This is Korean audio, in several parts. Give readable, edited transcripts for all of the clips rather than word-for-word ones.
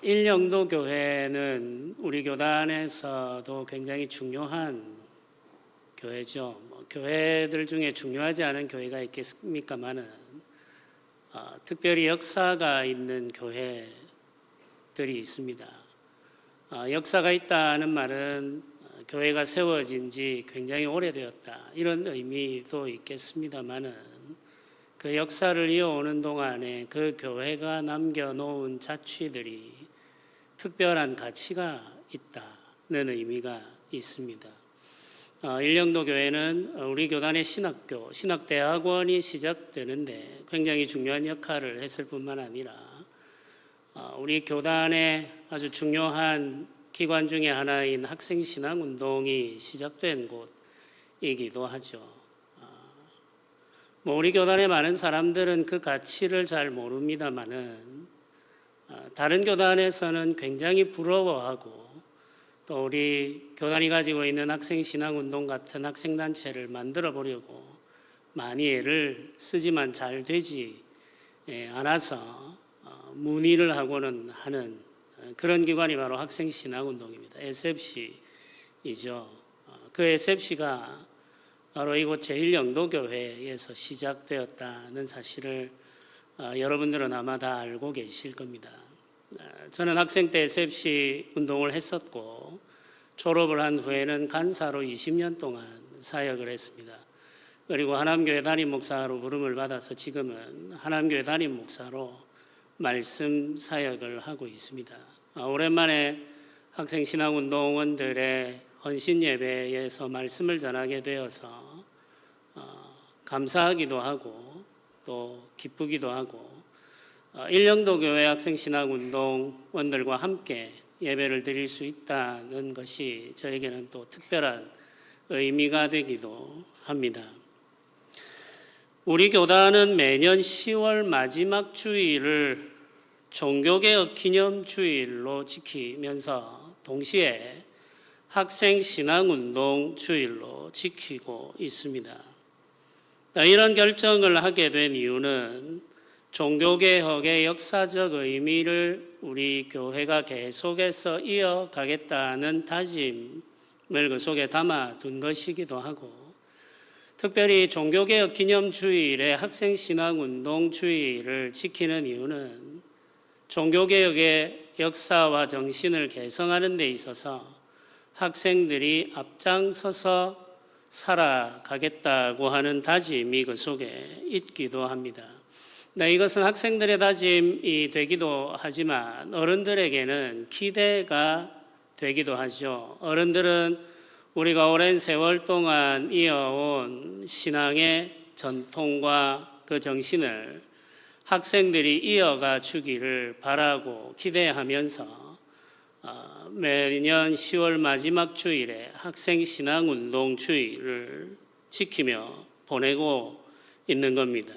일영도 교회는 우리 교단에서도 굉장히 중요한 교회죠. 교회들 중에 중요하지 않은 교회가 있겠습니까마는 특별히 역사가 있는 교회들이 있습니다. 역사가 있다는 말은 교회가 세워진 지 굉장히 오래되었다 이런 의미도 있겠습니다마는 그 역사를 이어오는 동안에 그 교회가 남겨놓은 자취들이 특별한 가치가 있다는 의미가 있습니다. 일영도 교회는 우리 교단의 신학대학원이 시작되는데 굉장히 중요한 역할을 했을 뿐만 아니라 우리 교단의 아주 중요한 기관 중에 하나인 학생신앙운동이 시작된 곳이기도 하죠. 우리 교단의 많은 사람들은 그 가치를 잘 모릅니다마는 다른 교단에서는 굉장히 부러워하고 또 우리 교단이 가지고 있는 학생신앙운동 같은 학생단체를 만들어 보려고 많이 애를 쓰지만 잘 되지 않아서 문의를 하고는 하는 그런 기관이 바로 학생신앙운동입니다. SFC이죠. 그 SFC가 바로 이곳 제1영도교회에서 시작되었다는 사실을 여러분들은 아마 다 알고 계실 겁니다. 저는 학생 때 SFC 운동을 했었고 졸업을 한 후에는 간사로 20년 동안 사역을 했습니다. 그리고 하남교회 담임 목사로 부름을 받아서 지금은 하남교회 담임 목사로 말씀 사역을 하고 있습니다. 오랜만에 학생신앙운동원들의 헌신 예배에서 말씀을 전하게 되어서 감사하기도 하고 또 기쁘기도 하고 일영도 교회 학생신학운동원들과 함께 예배를 드릴 수 있다는 것이 저에게는 또 특별한 의미가 되기도 합니다. 우리 교단은 매년 10월 마지막 주일을 종교개혁 기념주일로 지키면서 동시에 학생신앙운동 주일로 지키고 있습니다. 이런 결정을 하게 된 이유는 종교개혁의 역사적 의미를 우리 교회가 계속해서 이어가겠다는 다짐을 그 속에 담아둔 것이기도 하고 특별히 종교개혁 기념주일에 학생신앙운동 주일을 지키는 이유는 종교개혁의 역사와 정신을 개성하는 데 있어서 학생들이 앞장서서 살아가겠다고 하는 다짐이 그 속에 있기도 합니다. 이것은 학생들의 다짐이 되기도 하지만 어른들에게는 기대가 되기도 하죠. 어른들은 우리가 오랜 세월 동안 이어온 신앙의 전통과 그 정신을 학생들이 이어가 주기를 바라고 기대하면서 매년 10월 마지막 주일에 학생신앙운동 주일을 지키며 보내고 있는 겁니다.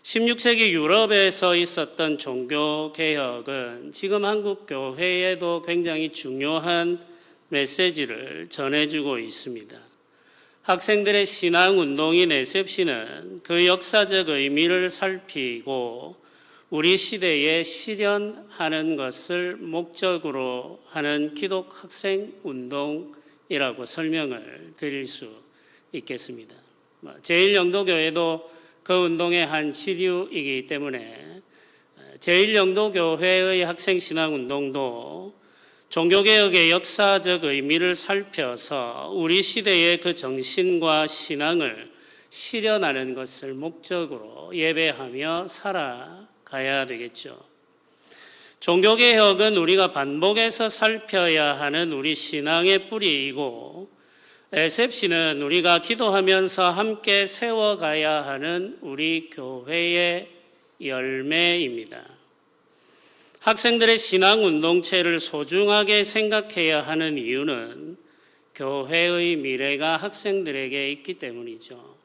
16세기 유럽에서 있었던 종교개혁은 지금 한국 교회에도 굉장히 중요한 메시지를 전해주고 있습니다. 학생들의 신앙운동인 SFC는 그 역사적 의미를 살피고 우리 시대에 실현하는 것을 목적으로 하는 기독 학생 운동이라고 설명을 드릴 수 있겠습니다. 제1영도교회도 그 운동의 한 지류이기 때문에 제1영도교회의 학생신앙운동도 종교개혁의 역사적 의미를 살펴서 우리 시대의 그 정신과 신앙을 실현하는 것을 목적으로 예배하며 살아가야 되겠죠. 종교개혁은 우리가 반복해서 살펴야 하는 우리 신앙의 뿌리이고 SFC는 우리가 기도하면서 함께 세워가야 하는 우리 교회의 열매입니다. 학생들의 신앙운동체를 소중하게 생각해야 하는 이유는 교회의 미래가 학생들에게 있기 때문이죠.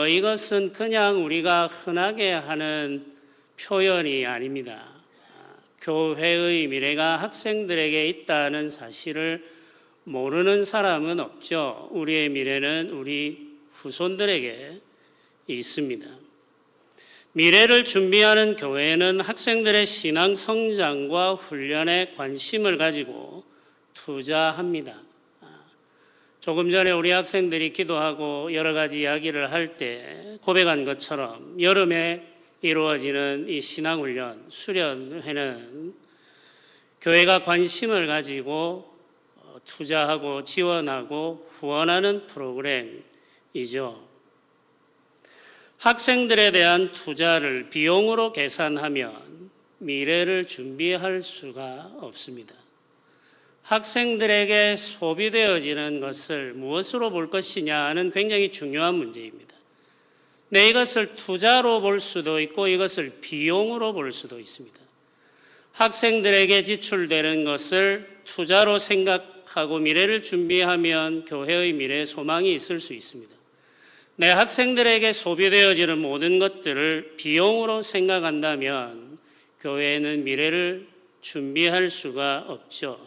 이것은 그냥 우리가 흔하게 하는 표현이 아닙니다. 교회의 미래가 학생들에게 있다는 사실을 모르는 사람은 없죠. 우리의 미래는 우리 후손들에게 있습니다. 미래를 준비하는 교회는 학생들의 신앙 성장과 훈련에 관심을 가지고 투자합니다. 조금 전에 우리 학생들이 기도하고 여러 가지 이야기를 할 때 고백한 것처럼 여름에 이루어지는 이 신앙훈련, 수련회는 교회가 관심을 가지고 투자하고 지원하고 후원하는 프로그램이죠. 학생들에 대한 투자를 비용으로 계산하면 미래를 준비할 수가 없습니다. 학생들에게 소비되어지는 것을 무엇으로 볼 것이냐는 굉장히 중요한 문제입니다. 네, 이것을 투자로 볼 수도 있고 이것을 비용으로 볼 수도 있습니다. 학생들에게 지출되는 것을 투자로 생각하고 미래를 준비하면 교회의 미래에 소망이 있을 수 있습니다. 내 학생들에게 소비되어지는 모든 것들을 비용으로 생각한다면 교회는 미래를 준비할 수가 없죠.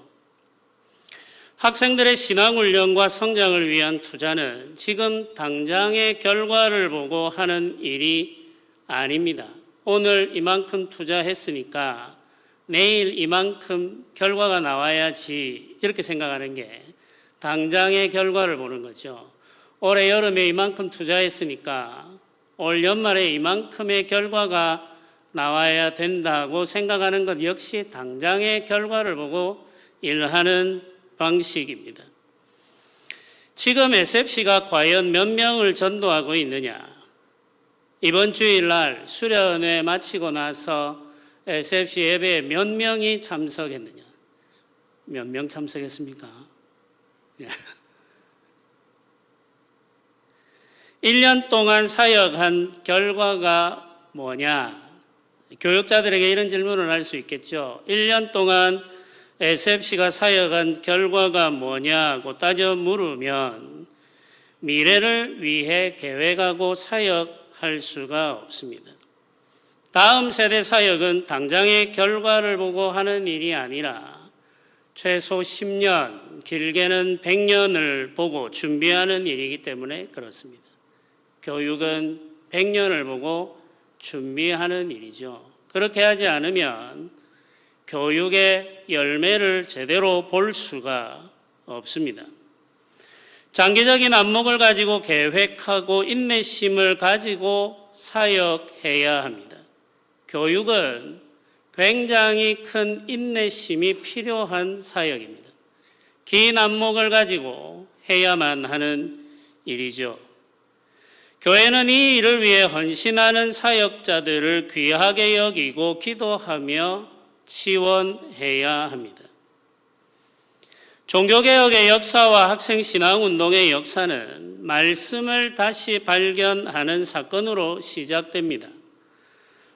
학생들의 신앙훈련과 성장을 위한 투자는 지금 당장의 결과를 보고 하는 일이 아닙니다. 오늘 이만큼 투자했으니까 내일 이만큼 결과가 나와야지 이렇게 생각하는 게 당장의 결과를 보는 거죠. 올해 여름에 이만큼 투자했으니까 올 연말에 이만큼의 결과가 나와야 된다고 생각하는 것 역시 당장의 결과를 보고 일하는 방식입니다. 지금 SFC가 과연 몇 명을 전도하고 있느냐? 이번 주일날 수련회 마치고 나서 SFC 예배에 몇 명이 참석했느냐? 몇 명 참석했습니까? 1년 동안 사역한 결과가 뭐냐? 교육자들에게 이런 질문을 할 수 있겠죠. 1년 동안 SFC가 사역한 결과가 뭐냐고 따져 물으면 미래를 위해 계획하고 사역할 수가 없습니다. 다음 세대 사역은 당장의 결과를 보고 하는 일이 아니라 최소 10년, 길게는 100년을 보고 준비하는 일이기 때문에 그렇습니다. 교육은 100년을 보고 준비하는 일이죠. 그렇게 하지 않으면 교육의 열매를 제대로 볼 수가 없습니다. 장기적인 안목을 가지고 계획하고 인내심을 가지고 사역해야 합니다. 교육은 굉장히 큰 인내심이 필요한 사역입니다. 긴 안목을 가지고 해야만 하는 일이죠. 교회는 이 일을 위해 헌신하는 사역자들을 귀하게 여기고 기도하며 지원해야 합니다. 종교개혁의 역사와 학생신앙운동의 역사는 말씀을 다시 발견하는 사건으로 시작됩니다.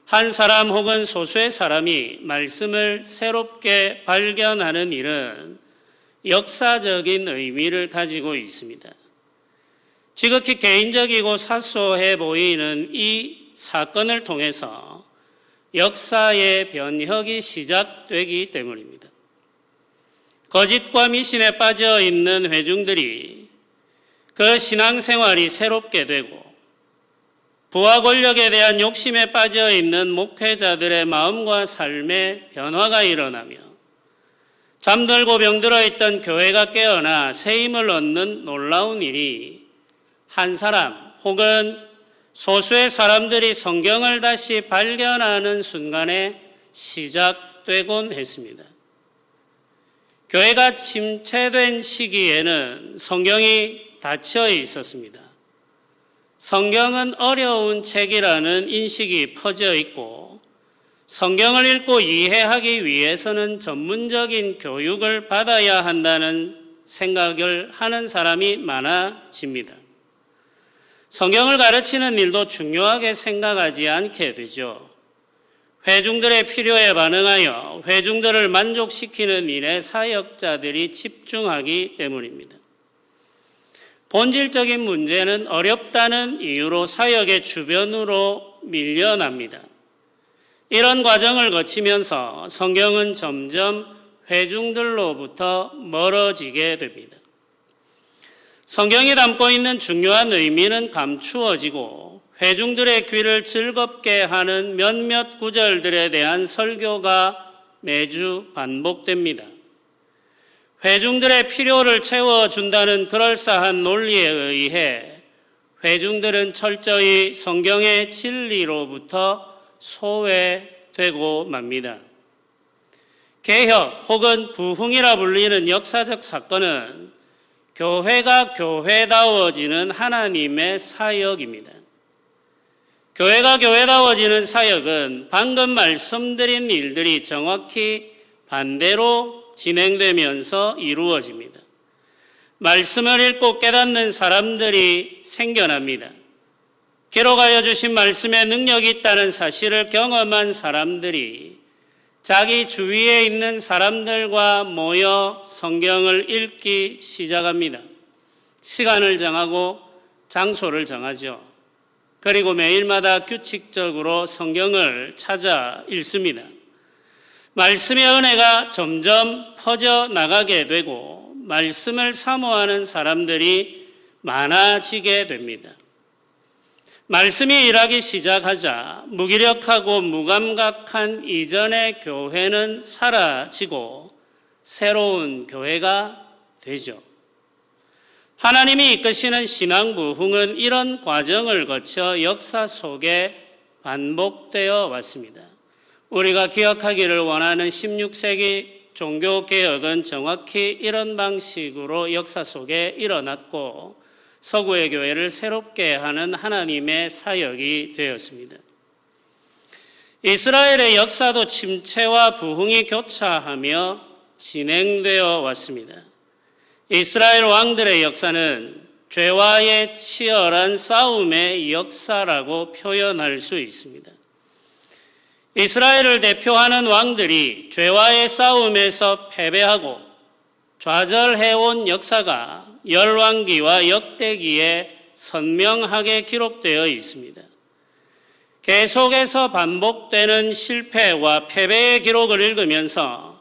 한 사람 혹은 소수의 사람이 말씀을 새롭게 발견하는 일은 역사적인 의미를 가지고 있습니다. 지극히 개인적이고 사소해 보이는 이 사건을 통해서 역사의 변혁이 시작되기 때문입니다. 거짓과 미신에 빠져 있는 회중들이 그 신앙생활이 새롭게 되고 부와 권력에 대한 욕심에 빠져 있는 목회자들의 마음과 삶에 변화가 일어나며 잠들고 병들어 있던 교회가 깨어나 새 힘을 얻는 놀라운 일이 한 사람 혹은 소수의 사람들이 성경을 다시 발견하는 순간에 시작되곤 했습니다. 교회가 침체된 시기에는 성경이 닫혀 있었습니다. 성경은 어려운 책이라는 인식이 퍼져 있고 성경을 읽고 이해하기 위해서는 전문적인 교육을 받아야 한다는 생각을 하는 사람이 많아집니다. 성경을 가르치는 일도 중요하게 생각하지 않게 되죠. 회중들의 필요에 반응하여 회중들을 만족시키는 일에 사역자들이 집중하기 때문입니다. 본질적인 문제는 어렵다는 이유로 사역의 주변으로 밀려납니다. 이런 과정을 거치면서 성경은 점점 회중들로부터 멀어지게 됩니다. 성경이 담고 있는 중요한 의미는 감추어지고 회중들의 귀를 즐겁게 하는 몇몇 구절들에 대한 설교가 매주 반복됩니다. 회중들의 필요를 채워준다는 그럴싸한 논리에 의해 회중들은 철저히 성경의 진리로부터 소외되고 맙니다. 개혁 혹은 부흥이라 불리는 역사적 사건은 교회가 교회다워지는 하나님의 사역입니다. 교회가 교회다워지는 사역은 방금 말씀드린 일들이 정확히 반대로 진행되면서 이루어집니다. 말씀을 읽고 깨닫는 사람들이 생겨납니다. 기록하여 주신 말씀에 능력이 있다는 사실을 경험한 사람들이 자기 주위에 있는 사람들과 모여 성경을 읽기 시작합니다. 시간을 정하고 장소를 정하죠. 그리고 매일마다 규칙적으로 성경을 찾아 읽습니다. 말씀의 은혜가 점점 퍼져 나가게 되고 말씀을 사모하는 사람들이 많아지게 됩니다. 말씀이 일하기 시작하자 무기력하고 무감각한 이전의 교회는 사라지고 새로운 교회가 되죠. 하나님이 이끄시는 신앙 부흥은 이런 과정을 거쳐 역사 속에 반복되어 왔습니다. 우리가 기억하기를 원하는 16세기 종교개혁은 정확히 이런 방식으로 역사 속에 일어났고 서구의 교회를 새롭게 하는 하나님의 사역이 되었습니다. 이스라엘의 역사도 침체와 부흥이 교차하며 진행되어 왔습니다. 이스라엘 왕들의 역사는 죄와의 치열한 싸움의 역사라고 표현할 수 있습니다. 이스라엘을 대표하는 왕들이 죄와의 싸움에서 패배하고 좌절해온 역사가 열왕기와 역대기에 선명하게 기록되어 있습니다. 계속해서 반복되는 실패와 패배의 기록을 읽으면서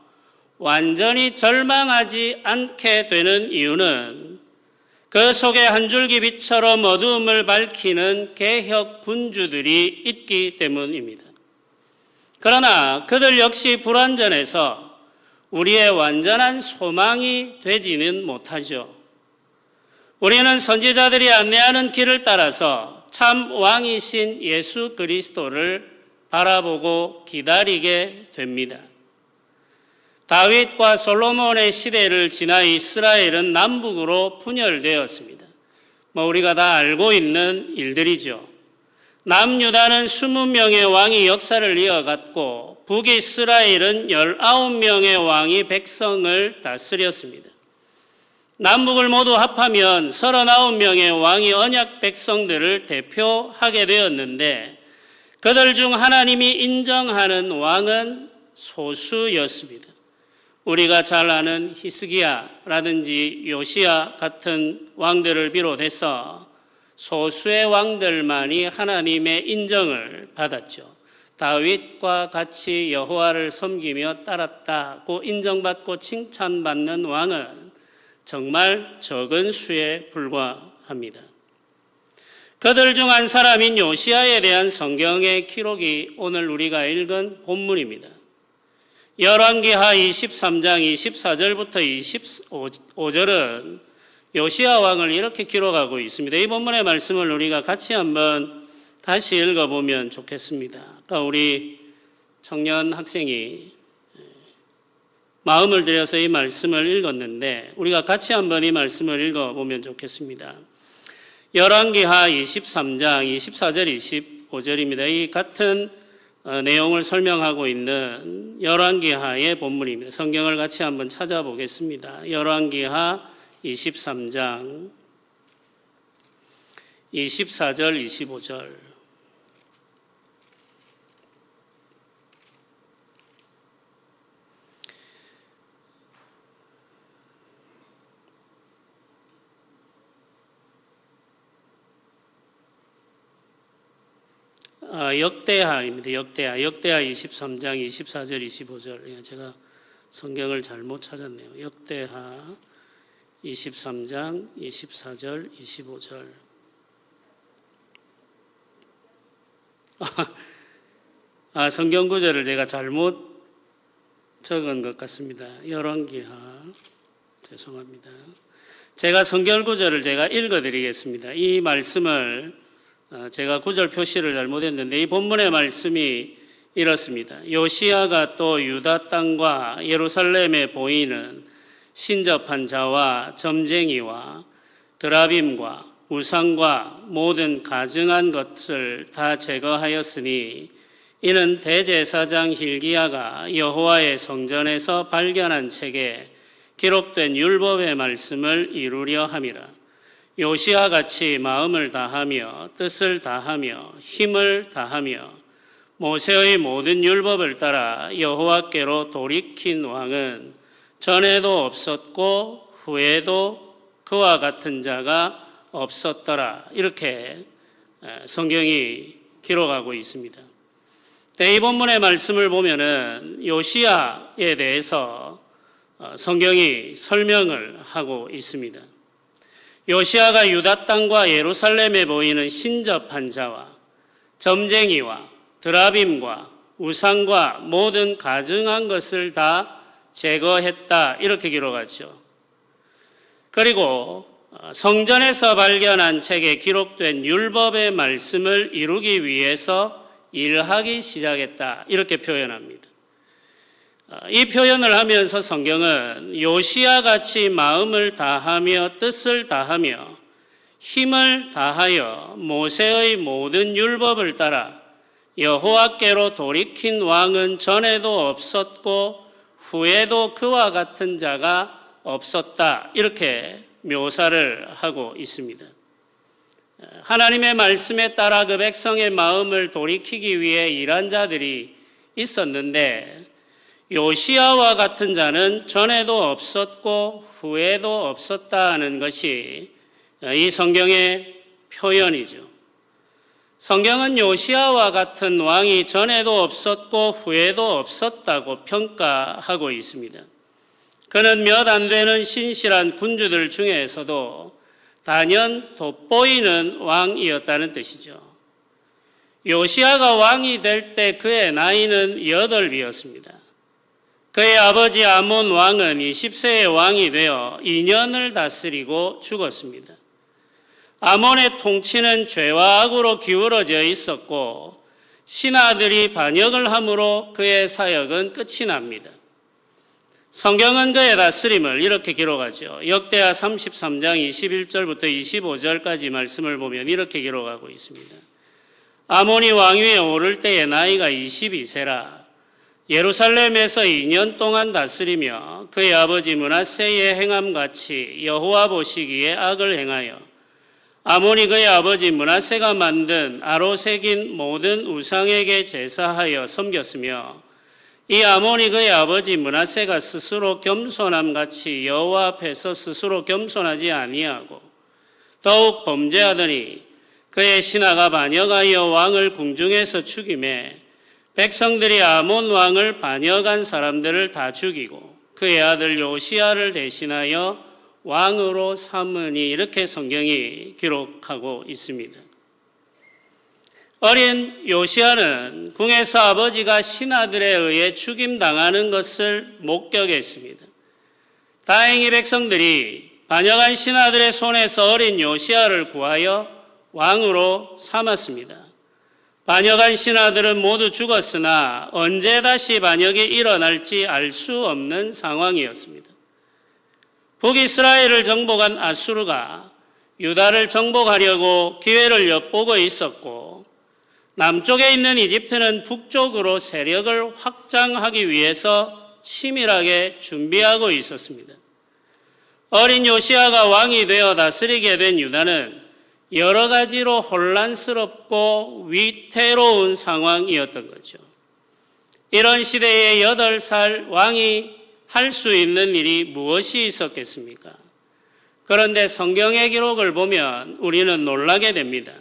완전히 절망하지 않게 되는 이유는 그 속에 한 줄기 빛처럼 어두움을 밝히는 개혁 군주들이 있기 때문입니다. 그러나 그들 역시 불완전해서 우리의 완전한 소망이 되지는 못하죠. 우리는 선지자들이 안내하는 길을 따라서 참 왕이신 예수 그리스도를 바라보고 기다리게 됩니다. 다윗과 솔로몬의 시대를 지나 이스라엘은 남북으로 분열되었습니다. 우리가 다 알고 있는 일들이죠. 남유다는 20명의 왕이 역사를 이어갔고 북이스라엘은 19명의 왕이 백성을 다스렸습니다. 남북을 모두 합하면 39명의 왕이 언약 백성들을 대표하게 되었는데 그들 중 하나님이 인정하는 왕은 소수였습니다. 우리가 잘 아는 히스기야라든지 요시야 같은 왕들을 비롯해서 소수의 왕들만이 하나님의 인정을 받았죠. 다윗과 같이 여호와를 섬기며 따랐다고 인정받고 칭찬받는 왕은 정말 적은 수에 불과합니다. 그들 중 한 사람인 요시야에 대한 성경의 기록이 오늘 우리가 읽은 본문입니다. 열왕기하 23장 24절부터 25절은 요시야 왕을 이렇게 기록하고 있습니다. 이 본문의 말씀을 우리가 같이 한번 다시 읽어보면 좋겠습니다. 아까 우리 청년 학생이 마음을 들여서 이 말씀을 읽었는데 우리가 같이 한번 이 말씀을 읽어보면 좋겠습니다. 열왕기하 23장 24절 25절입니다. 이 같은 내용을 설명하고 있는 열왕기하의 본문입니다. 성경을 같이 한번 찾아보겠습니다. 열왕기하 23장 24절 25절 역대하입니다. 역대하 23장 24절 25절. 제가 성경을 잘못 찾았네요. 역대하 23장 24절 25절. 성경 구절을 제가 잘못 적은 것 같습니다. 열왕기하, 죄송합니다. 제가 성경 구절을 제가 읽어드리겠습니다. 이 말씀을 제가 구절 표시를 잘못했는데 이 본문의 말씀이 이렇습니다. 요시야가 또 유다 땅과 예루살렘에 보이는 신접한 자와 점쟁이와 드라빔과 우상과 모든 가증한 것을 다 제거하였으니 이는 대제사장 hil기야가 여호와의 성전에서 발견한 책에 기록된 율법의 말씀을 이루려 함이라. 요시야 같이 마음을 다하며 뜻을 다하며 힘을 다하며 모세의 모든 율법을 따라 여호와께로 돌이킨 왕은 전에도 없었고 후에도 그와 같은 자가 없었더라. 이렇게 성경이 기록하고 있습니다. 이 본문의 말씀을 보면은 요시야에 대해서 성경이 설명을 하고 있습니다. 요시야가 유다 땅과 예루살렘에 보이는 신접한 자와 점쟁이와 드라빔과 우상과 모든 가증한 것을 다 제거했다. 이렇게 기록하죠. 그리고 성전에서 발견한 책에 기록된 율법의 말씀을 이루기 위해서 일하기 시작했다. 이렇게 표현합니다. 이 표현을 하면서 성경은 요시야 같이 마음을 다하며 뜻을 다하며 힘을 다하여 모세의 모든 율법을 따라 여호와께로 돌이킨 왕은 전에도 없었고 후에도 그와 같은 자가 없었다. 이렇게 묘사를 하고 있습니다. 하나님의 말씀에 따라 그 백성의 마음을 돌이키기 위해 일한 자들이 있었는데 요시야와 같은 자는 전에도 없었고 후에도 없었다 하는 것이 이 성경의 표현이죠. 성경은 요시야와 같은 왕이 전에도 없었고 후에도 없었다고 평가하고 있습니다. 그는 몇 안 되는 신실한 군주들 중에서도 단연 돋보이는 왕이었다는 뜻이죠. 요시야가 왕이 될 때 그의 나이는 8이었습니다. 그의 아버지 아몬 왕은 20세의 왕이 되어 2년을 다스리고 죽었습니다. 아몬의 통치는 죄와 악으로 기울어져 있었고 신하들이 반역을 함으로 그의 사역은 끝이 납니다. 성경은 그의 다스림을 이렇게 기록하죠. 역대하 33장 21절부터 25절까지 말씀을 보면 이렇게 기록하고 있습니다. 아몬이 왕위에 오를 때의 나이가 22세라 예루살렘에서 2년 동안 다스리며 그의 아버지 므낫세의 행함같이 여호와 보시기에 악을 행하여 아몬이 그의 아버지 므낫세가 만든 아로 새긴 모든 우상에게 제사하여 섬겼으며 이 아몬이 그의 아버지 므낫세가 스스로 겸손함같이 여호와 앞에서 스스로 겸손하지 아니하고 더욱 범죄하더니 그의 신하가 반역하여 왕을 궁중에서 죽이매 백성들이 아몬 왕을 반역한 사람들을 다 죽이고 그의 아들 요시야를 대신하여 왕으로 삼으니 이렇게 성경이 기록하고 있습니다. 어린 요시야는 궁에서 아버지가 신하들에 의해 죽임당하는 것을 목격했습니다. 다행히 백성들이 반역한 신하들의 손에서 어린 요시야를 구하여 왕으로 삼았습니다. 반역한 신하들은 모두 죽었으나 언제 다시 반역이 일어날지 알 수 없는 상황이었습니다. 북이스라엘을 정복한 아수르가 유다를 정복하려고 기회를 엿보고 있었고 남쪽에 있는 이집트는 북쪽으로 세력을 확장하기 위해서 치밀하게 준비하고 있었습니다. 어린 요시야가 왕이 되어 다스리게 된 유다는 여러 가지로 혼란스럽고 위태로운 상황이었던 거죠. 이런 시대에 8살 왕이 할 수 있는 일이 무엇이 있었겠습니까? 그런데 성경의 기록을 보면 우리는 놀라게 됩니다.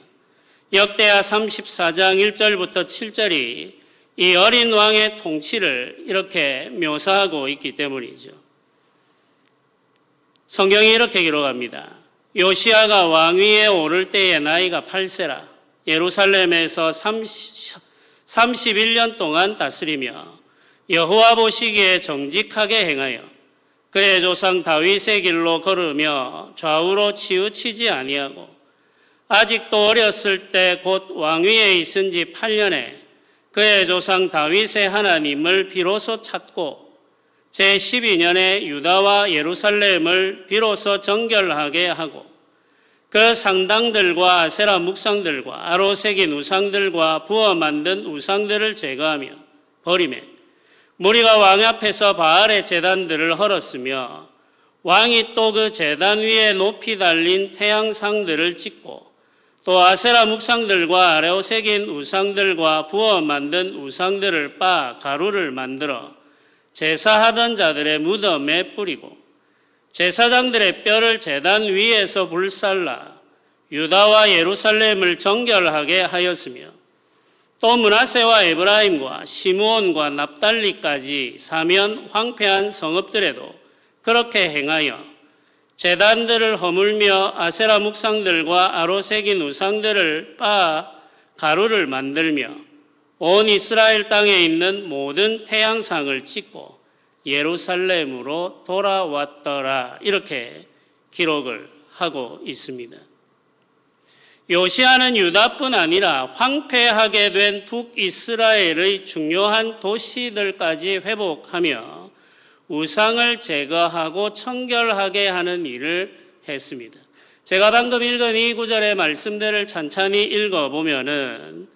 역대하 34장 1절부터 7절이 이 어린 왕의 통치를 이렇게 묘사하고 있기 때문이죠. 성경이 이렇게 기록합니다. 요시야가 왕위에 오를 때의 나이가 8세라 예루살렘에서 31년 동안 다스리며 여호와 보시기에 정직하게 행하여 그의 조상 다윗의 길로 걸으며 좌우로 치우치지 아니하고 아직도 어렸을 때 곧 왕위에 있은 지 8년에 그의 조상 다윗의 하나님을 비로소 찾고 제12년에 유다와 예루살렘을 비로소 정결하게 하고 그 상당들과 아세라 묵상들과 아로 새긴 우상들과 부어 만든 우상들을 제거하며 버리매 무리가 왕 앞에서 바알의 제단들을 헐었으며 왕이 또 그 제단 위에 높이 달린 태양상들을 찍고 또 아세라 묵상들과 아래오 새긴 우상들과 부어 만든 우상들을 빻아 가루를 만들어 제사하던 자들의 무덤에 뿌리고 제사장들의 뼈를 제단 위에서 불살라 유다와 예루살렘을 정결하게 하였으며 또 므낫세와 에브라임과 시므온과 납달리까지 사면 황폐한 성읍들에도 그렇게 행하여 제단들을 허물며 아세라 묵상들과 아로 새긴 우상들을 빻아 가루를 만들며 온 이스라엘 땅에 있는 모든 태양상을 찍고 예루살렘으로 돌아왔더라. 이렇게 기록을 하고 있습니다. 요시야는 유다뿐 아니라 황폐하게 된 북이스라엘의 중요한 도시들까지 회복하며 우상을 제거하고 청결하게 하는 일을 했습니다. 제가 방금 읽은 이 구절의 말씀들을 찬찬히 읽어보면은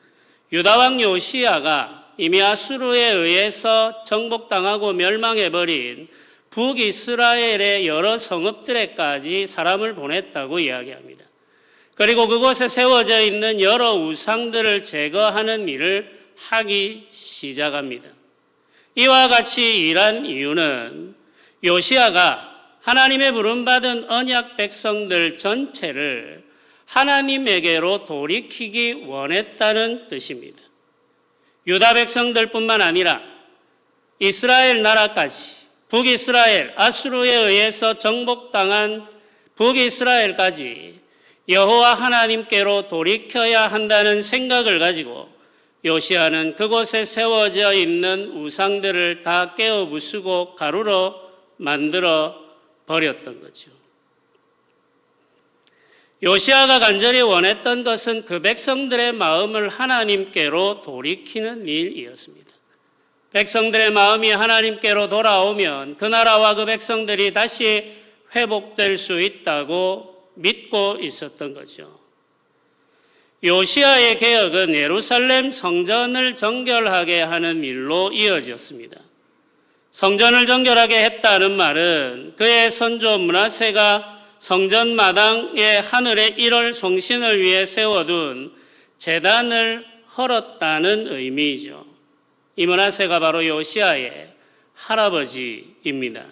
유다왕 요시야가 이미 아수르에 의해서 정복당하고 멸망해버린 북이스라엘의 여러 성읍들에까지 사람을 보냈다고 이야기합니다. 그리고 그곳에 세워져 있는 여러 우상들을 제거하는 일을 하기 시작합니다. 이와 같이 일한 이유는 요시야가 하나님의 부름받은 언약 백성들 전체를 하나님에게로 돌이키기 원했다는 뜻입니다. 유다 백성들뿐만 아니라 이스라엘 나라까지 북이스라엘, 아수르에 의해서 정복당한 북이스라엘까지 여호와 하나님께로 돌이켜야 한다는 생각을 가지고 요시야는 그곳에 세워져 있는 우상들을 다 깨어 부수고 가루로 만들어 버렸던 거죠. 요시야가 간절히 원했던 것은 그 백성들의 마음을 하나님께로 돌이키는 일이었습니다. 백성들의 마음이 하나님께로 돌아오면 그 나라와 그 백성들이 다시 회복될 수 있다고 믿고 있었던 거죠. 요시야의 개혁은 예루살렘 성전을 정결하게 하는 일로 이어졌습니다. 성전을 정결하게 했다는 말은 그의 선조 므낫세가 성전 마당에 하늘의 1월 송신을 위해 세워둔 제단을 헐었다는 의미이죠. 이 므낫세가 바로 요시야의 할아버지입니다.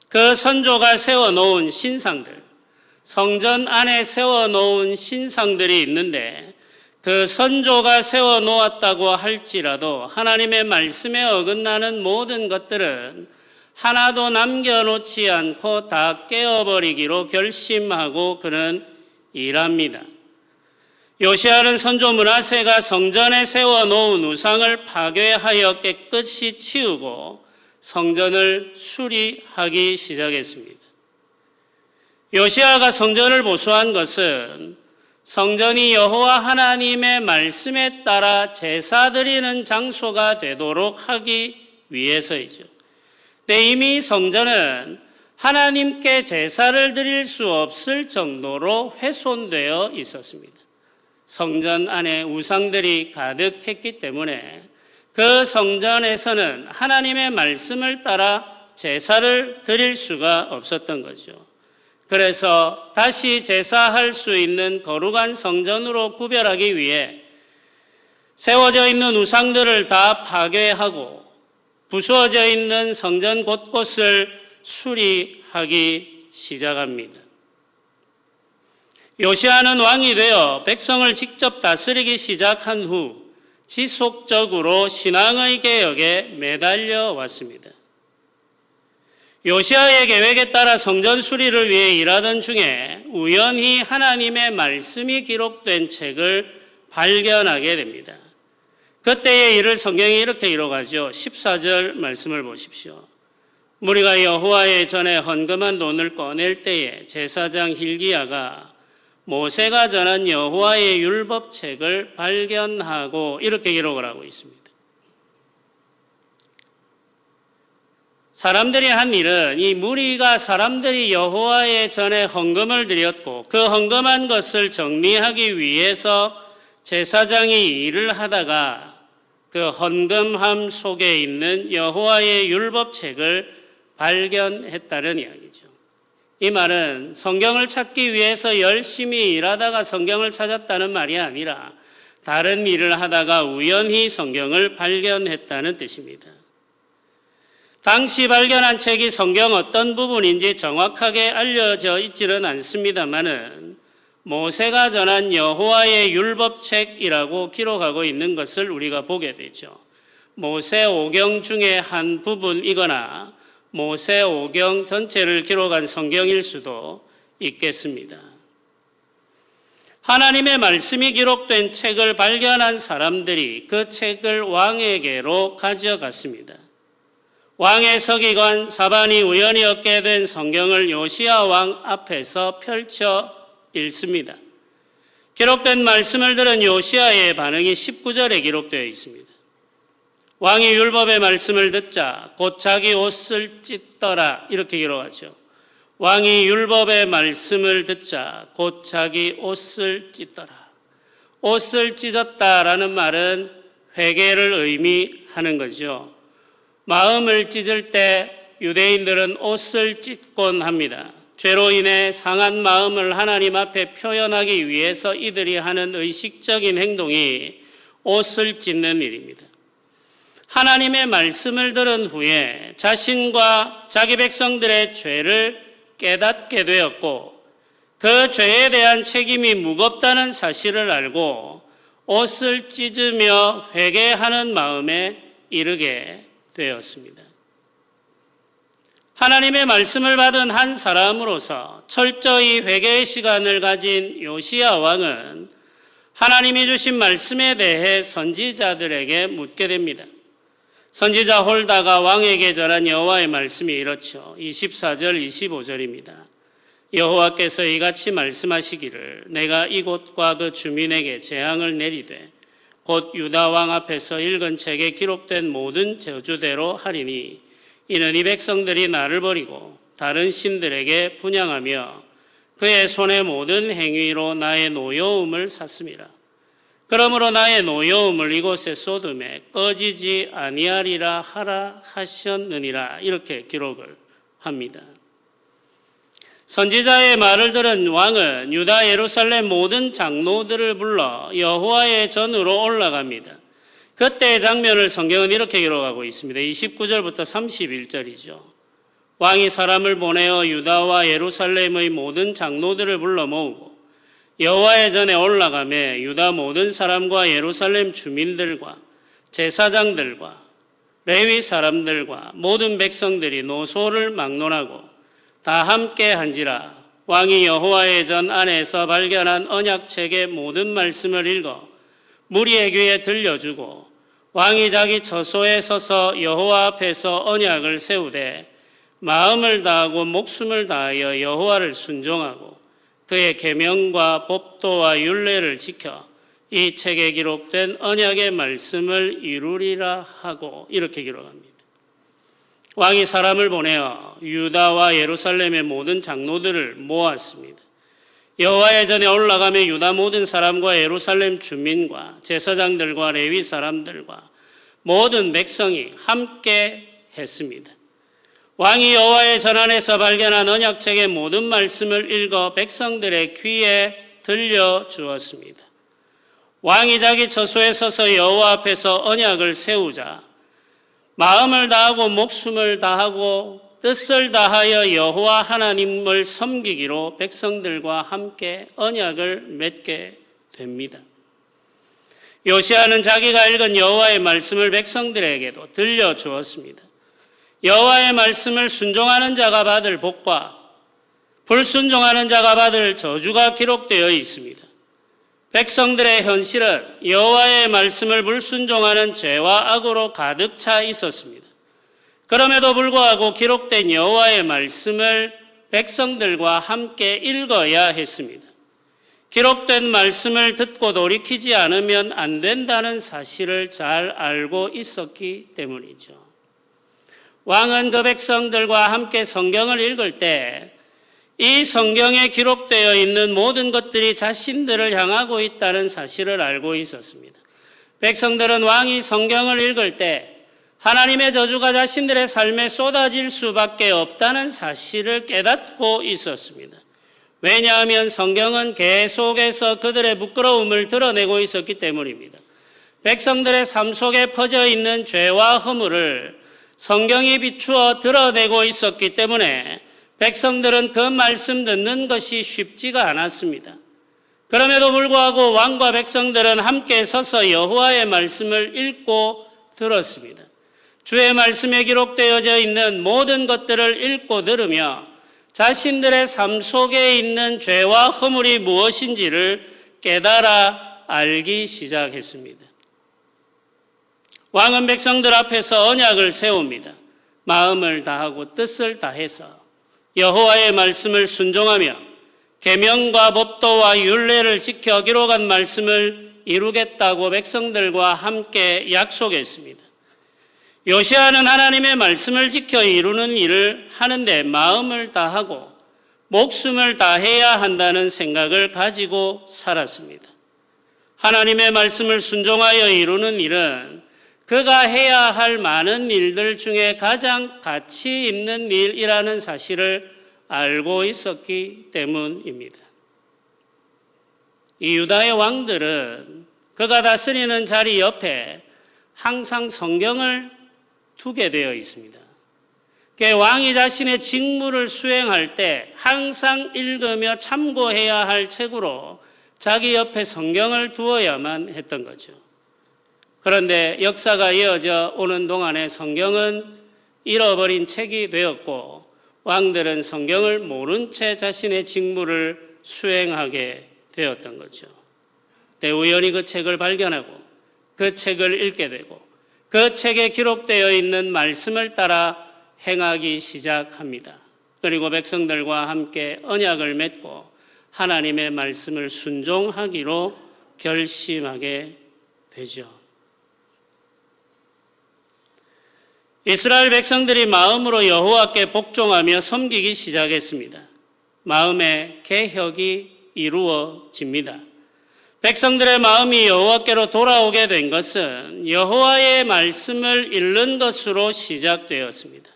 그 선조가 세워놓은 신상들, 성전 안에 세워놓은 신상들이 있는데 그 선조가 세워놓았다고 할지라도 하나님의 말씀에 어긋나는 모든 것들은 하나도 남겨놓지 않고 다 깨어버리기로 결심하고 그는 일합니다. 요시야는 선조 므낫세가 성전에 세워놓은 우상을 파괴하여 깨끗이 치우고 성전을 수리하기 시작했습니다. 요시야가 성전을 보수한 것은 성전이 여호와 하나님의 말씀에 따라 제사 드리는 장소가 되도록 하기 위해서이죠. 근데 이미 성전은 하나님께 제사를 드릴 수 없을 정도로 훼손되어 있었습니다. 성전 안에 우상들이 가득했기 때문에 그 성전에서는 하나님의 말씀을 따라 제사를 드릴 수가 없었던 거죠. 그래서 다시 제사할 수 있는 거룩한 성전으로 구별하기 위해 세워져 있는 우상들을 다 파괴하고 부수어져 있는 성전 곳곳을 수리하기 시작합니다. 요시야는 왕이 되어 백성을 직접 다스리기 시작한 후 지속적으로 신앙의 개혁에 매달려 왔습니다. 요시야의 계획에 따라 성전 수리를 위해 일하던 중에 우연히 하나님의 말씀이 기록된 책을 발견하게 됩니다. 그때의 일을 성경이 이렇게 기록하죠. 14절 말씀을 보십시오. 무리가 여호와의 전에 헌금한 돈을 꺼낼 때에 제사장 hil기야가 모세가 전한 여호와의 율법책을 발견하고 이렇게 기록을 하고 있습니다. 사람들이 한 일은 이 무리가 사람들이 여호와의 전에 헌금을 드렸고 그 헌금한 것을 정리하기 위해서 제사장이 일을 하다가 그 헌금함 속에 있는 여호와의 율법책을 발견했다는 이야기죠. 이 말은 성경을 찾기 위해서 열심히 일하다가 성경을 찾았다는 말이 아니라 다른 일을 하다가 우연히 성경을 발견했다는 뜻입니다. 당시 발견한 책이 성경 어떤 부분인지 정확하게 알려져 있지는 않습니다만은 모세가 전한 여호와의 율법책이라고 기록하고 있는 것을 우리가 보게 되죠. 모세 오경 중에 한 부분이거나 모세 오경 전체를 기록한 성경일 수도 있겠습니다. 하나님의 말씀이 기록된 책을 발견한 사람들이 그 책을 왕에게로 가져갔습니다. 왕의 서기관 사반이 우연히 얻게 된 성경을 요시야 왕 앞에서 펼쳐 읽습니다. 기록된 말씀을 들은 요시야의 반응이 19절에 기록되어 있습니다. 왕이 율법의 말씀을 듣자 곧 자기 옷을 찢더라 이렇게 기록하죠. 왕이 율법의 말씀을 듣자 곧 자기 옷을 찢더라. 옷을 찢었다라는 말은 회개를 의미하는 거죠. 마음을 찢을 때 유대인들은 옷을 찢곤 합니다. 죄로 인해 상한 마음을 하나님 앞에 표현하기 위해서 이들이 하는 의식적인 행동이 옷을 찢는 일입니다. 하나님의 말씀을 들은 후에 자신과 자기 백성들의 죄를 깨닫게 되었고 그 죄에 대한 책임이 무겁다는 사실을 알고 옷을 찢으며 회개하는 마음에 이르게 되었습니다. 하나님의 말씀을 받은 한 사람으로서 철저히 회개의 시간을 가진 요시야 왕은 하나님이 주신 말씀에 대해 선지자들에게 묻게 됩니다. 선지자 홀다가 왕에게 전한 여호와의 말씀이 이렇죠. 24절 25절입니다. 여호와께서 이같이 말씀하시기를 내가 이곳과 그 주민에게 재앙을 내리되 곧 유다 왕 앞에서 읽은 책에 기록된 모든 저주대로 하리니 이는 이 백성들이 나를 버리고 다른 신들에게 분향하며 그의 손의 모든 행위로 나의 노여움을 샀음이라. 그러므로 나의 노여움을 이곳에 쏟음에 꺼지지 아니하리라 하라 하셨느니라 이렇게 기록을 합니다. 선지자의 말을 들은 왕은 유다 예루살렘 모든 장로들을 불러 여호와의 전으로 올라갑니다. 그때의 장면을 성경은 이렇게 기록하고 있습니다. 29절부터 31절이죠. 왕이 사람을 보내어 유다와 예루살렘의 모든 장로들을 불러 모으고 여호와의 전에 올라가며 유다 모든 사람과 예루살렘 주민들과 제사장들과 레위 사람들과 모든 백성들이 노소를 막론하고 다 함께 한지라. 왕이 여호와의 전 안에서 발견한 언약책의 모든 말씀을 읽어 무리의 귀에 들려주고 왕이 자기 처소에 서서 여호와 앞에서 언약을 세우되 마음을 다하고 목숨을 다하여 여호와를 순종하고 그의 계명과 법도와 율례를 지켜 이 책에 기록된 언약의 말씀을 이루리라 하고 이렇게 기록합니다. 왕이 사람을 보내어 유다와 예루살렘의 모든 장로들을 모았습니다. 여호와의 전에 올라가며 유다 모든 사람과 예루살렘 주민과 제사장들과 레위 사람들과 모든 백성이 함께 했습니다. 왕이 여호와의 전 안에서 발견한 언약책의 모든 말씀을 읽어 백성들의 귀에 들려주었습니다. 왕이 자기 처소에 서서 여호와 앞에서 언약을 세우자 마음을 다하고 목숨을 다하고 뜻을 다하여 여호와 하나님을 섬기기로 백성들과 함께 언약을 맺게 됩니다. 요시야는 자기가 읽은 여호와의 말씀을 백성들에게도 들려주었습니다. 여호와의 말씀을 순종하는 자가 받을 복과 불순종하는 자가 받을 저주가 기록되어 있습니다. 백성들의 현실은 여호와의 말씀을 불순종하는 죄와 악으로 가득 차 있었습니다. 그럼에도 불구하고 기록된 여호와의 말씀을 백성들과 함께 읽어야 했습니다. 기록된 말씀을 듣고 돌이키지 않으면 안 된다는 사실을 잘 알고 있었기 때문이죠. 왕은 그 백성들과 함께 성경을 읽을 때 이 성경에 기록되어 있는 모든 것들이 자신들을 향하고 있다는 사실을 알고 있었습니다. 백성들은 왕이 성경을 읽을 때 하나님의 저주가 자신들의 삶에 쏟아질 수밖에 없다는 사실을 깨닫고 있었습니다. 왜냐하면 성경은 계속해서 그들의 부끄러움을 드러내고 있었기 때문입니다. 백성들의 삶 속에 퍼져 있는 죄와 허물을 성경이 비추어 드러내고 있었기 때문에 백성들은 그 말씀 듣는 것이 쉽지가 않았습니다. 그럼에도 불구하고 왕과 백성들은 함께 서서 여호와의 말씀을 읽고 들었습니다. 주의 말씀에 기록되어져 있는 모든 것들을 읽고 들으며 자신들의 삶 속에 있는 죄와 허물이 무엇인지를 깨달아 알기 시작했습니다. 왕은 백성들 앞에서 언약을 세웁니다. 마음을 다하고 뜻을 다해서 여호와의 말씀을 순종하며 계명과 법도와 율례를 지켜 기록한 말씀을 이루겠다고 백성들과 함께 약속했습니다. 요시아는 하나님의 말씀을 지켜 이루는 일을 하는데 마음을 다하고 목숨을 다해야 한다는 생각을 가지고 살았습니다. 하나님의 말씀을 순종하여 이루는 일은 그가 해야 할 많은 일들 중에 가장 가치 있는 일이라는 사실을 알고 있었기 때문입니다. 이 유다의 왕들은 그가 다스리는 자리 옆에 항상 성경을 두게 되어 있습니다. 왕이 자신의 직무를 수행할 때 항상 읽으며 참고해야 할 책으로 자기 옆에 성경을 두어야만 했던 거죠. 그런데 역사가 이어져 오는 동안에 성경은 잃어버린 책이 되었고 왕들은 성경을 모른 채 자신의 직무를 수행하게 되었던 거죠. 우연히 그 책을 발견하고 그 책을 읽게 되고 그 책에 기록되어 있는 말씀을 따라 행하기 시작합니다. 그리고 백성들과 함께 언약을 맺고 하나님의 말씀을 순종하기로 결심하게 되죠. 이스라엘 백성들이 마음으로 여호와께 복종하며 섬기기 시작했습니다. 마음의 개혁이 이루어집니다. 백성들의 마음이 여호와께로 돌아오게 된 것은 여호와의 말씀을 읽는 것으로 시작되었습니다.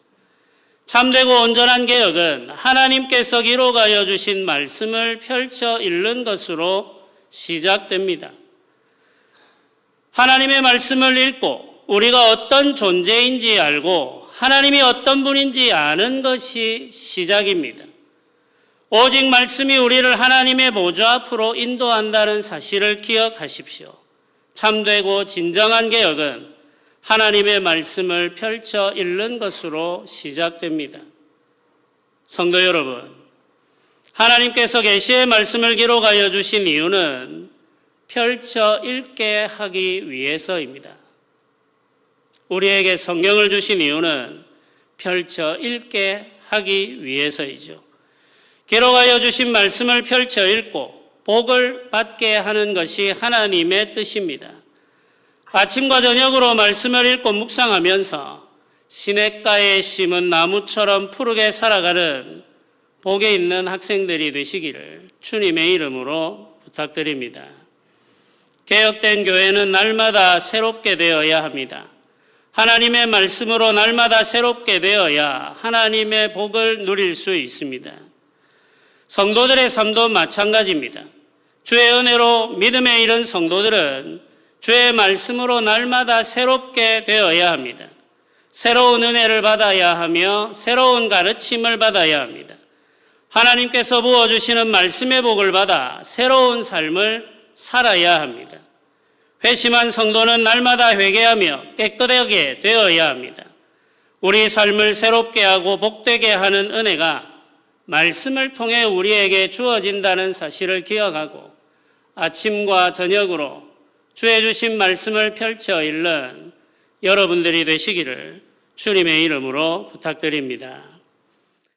참되고 온전한 개혁은 하나님께서 기록하여 주신 말씀을 펼쳐 읽는 것으로 시작됩니다. 하나님의 말씀을 읽고 우리가 어떤 존재인지 알고 하나님이 어떤 분인지 아는 것이 시작입니다. 오직 말씀이 우리를 하나님의 보좌 앞으로 인도한다는 사실을 기억하십시오. 참되고 진정한 개혁은 하나님의 말씀을 펼쳐 읽는 것으로 시작됩니다. 성도 여러분, 하나님께서 계시의 말씀을 기록하여 주신 이유는 펼쳐 읽게 하기 위해서입니다. 우리에게 성경을 주신 이유는 펼쳐 읽게 하기 위해서이죠. 기록하여 주신 말씀을 펼쳐 읽고 복을 받게 하는 것이 하나님의 뜻입니다. 아침과 저녁으로 말씀을 읽고 묵상하면서 시냇가에 심은 나무처럼 푸르게 살아가는 복에 있는 학생들이 되시기를 주님의 이름으로 부탁드립니다. 개혁된 교회는 날마다 새롭게 되어야 합니다. 하나님의 말씀으로 날마다 새롭게 되어야 하나님의 복을 누릴 수 있습니다. 성도들의 삶도 마찬가지입니다. 주의 은혜로 믿음에 이른 성도들은 주의 말씀으로 날마다 새롭게 되어야 합니다. 새로운 은혜를 받아야 하며 새로운 가르침을 받아야 합니다. 하나님께서 부어주시는 말씀의 복을 받아 새로운 삶을 살아야 합니다. 회심한 성도는 날마다 회개하며 깨끗하게 되어야 합니다. 우리 삶을 새롭게 하고 복되게 하는 은혜가 말씀을 통해 우리에게 주어진다는 사실을 기억하고 아침과 저녁으로 주의 주신 말씀을 펼쳐 읽는 여러분들이 되시기를 주님의 이름으로 부탁드립니다.